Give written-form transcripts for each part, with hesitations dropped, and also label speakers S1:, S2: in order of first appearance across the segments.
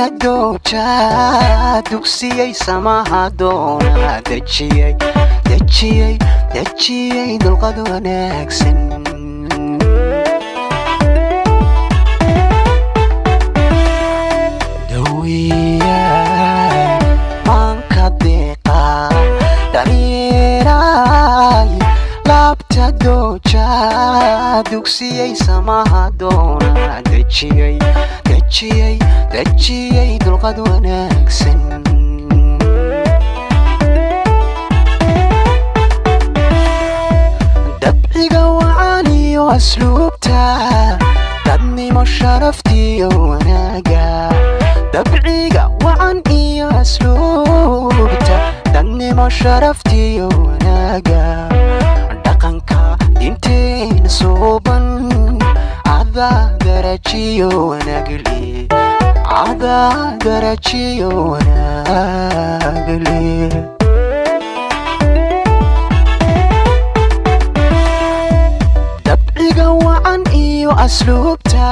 S1: doja dugsiyay samaha doona dejiyay dulqad wanaagsan doja dugsiyay samaha doona dejiyay dulqad wanaagsan dabciga wacan iyo asluubta dadnimo sharaftiyo wanaaga dabciga wacan iyo asluubta dadnimo sharaftiyo wanaaga inteen sooban ada darajiyo wanaagli dabciga wacan iyo asluubta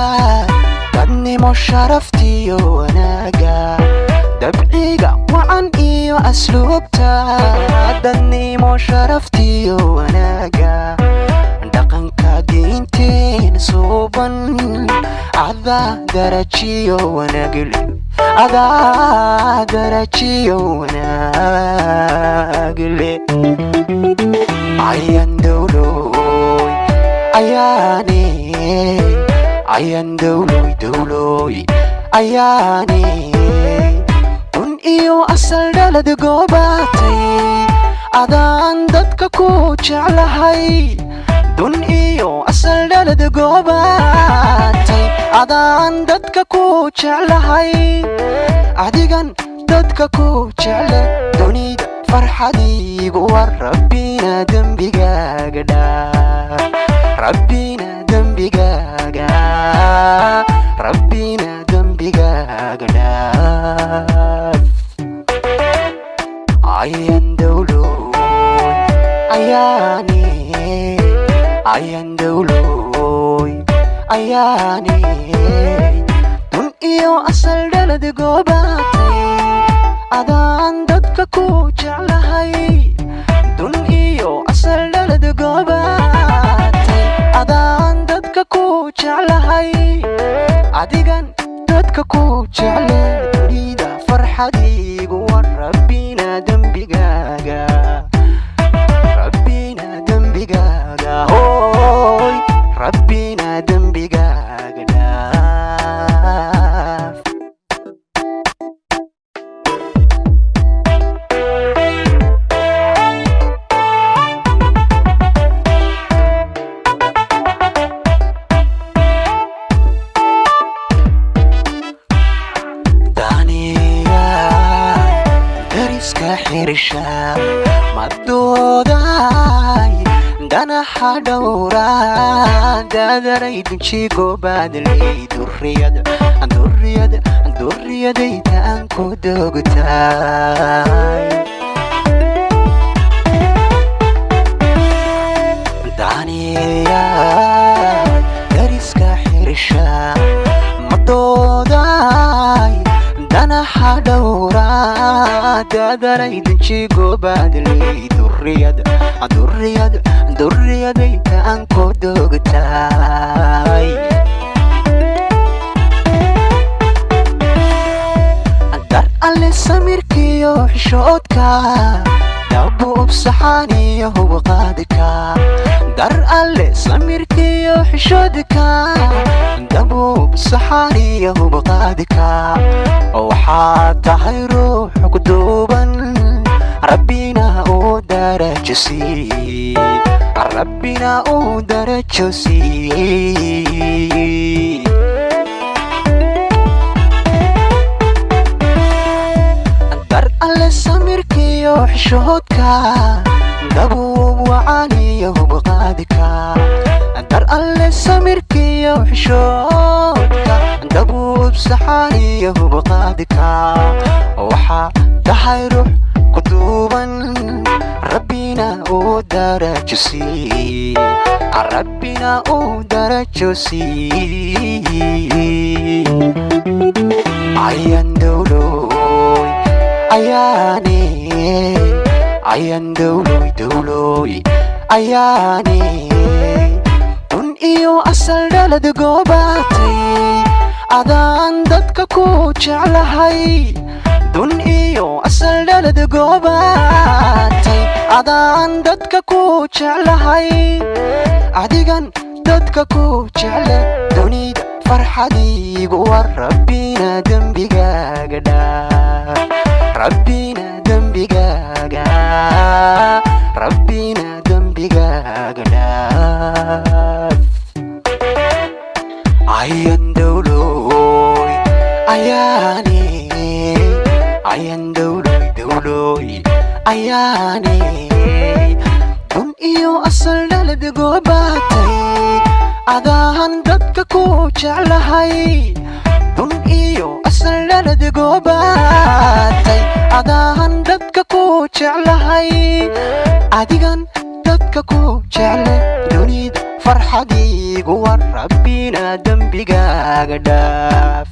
S1: dadnimo sharaftiyo wanaaga dabciga wacan iyo asluubta dadnimo sharaftiyo wanaaga diinteen sooban ada darajiyo wanaagli ayan dowloy ayaane dun iyo asal dhalad goobatay adaan dadka ku jeclahay dun iyo asal dhalad goobatay adaan dadka ku jeclahay adigan dadka ku jecle dunida farxadiigu war rabbina dembigaaga dhaaf ayan dowloy ayaane dun iyo asal dhalad goobatay adaan dadka ku jeclahay dun iyo asal dhalad goobatay adaan dadka ku jeclahay adigan dadka ku jecle dunida farxadiigu war rabbina dembigaaga hooy rabbina dembigaaga dhaaf daniya dariska xirsha madooday danaha dhowra dadaray dunjigo baadley durriyadayda aan ku dogtay daniya dariska xirsha madooday danaha dhowra dadaray dunjigo baadley durriyadayda aan ku dogtay dar alle samirkiyo xishoodka dabuub saxaaniyo hubqaadka dar alle samirkiyo xishoodka dabuub saxaaniyo hubqaadka waxaa tahay ruux ku duuban rabbina uu darajo siiyey dar alle samirkiyo xishoodka dabuub wacan iyo hubqaadka dar alle samirkiyo xishoodka dabuub saxaan iyo hubqaadka waxaa tahay ruux قدوبا ربنا ودرجسي ربنا ودرجسي ayan dawloy ayaane ayan dawloy dawloy ayaane dun iyo asal dhalad goobaatay adaan dadka ku jeclahay dun iyo asal dhalad goobaatay adaan dadka ku jeclahay adigan dadka ku jecle dunida farxadiigu war rabbina dembigaaga dhaaf rabbina dembigaaga rabbina dembigaaga dhaaf ayan dawloy ayaane ayan dawloy dawloy ayaane dun iyo asal dhalad goobaatay adaan dadka ku jeclahay dun iyo asal dhalad goobaatay adaan dadka ku jeclahay adigan dadka ku jecle dunida farxadiigu war rabbina dembigaaga dhaaf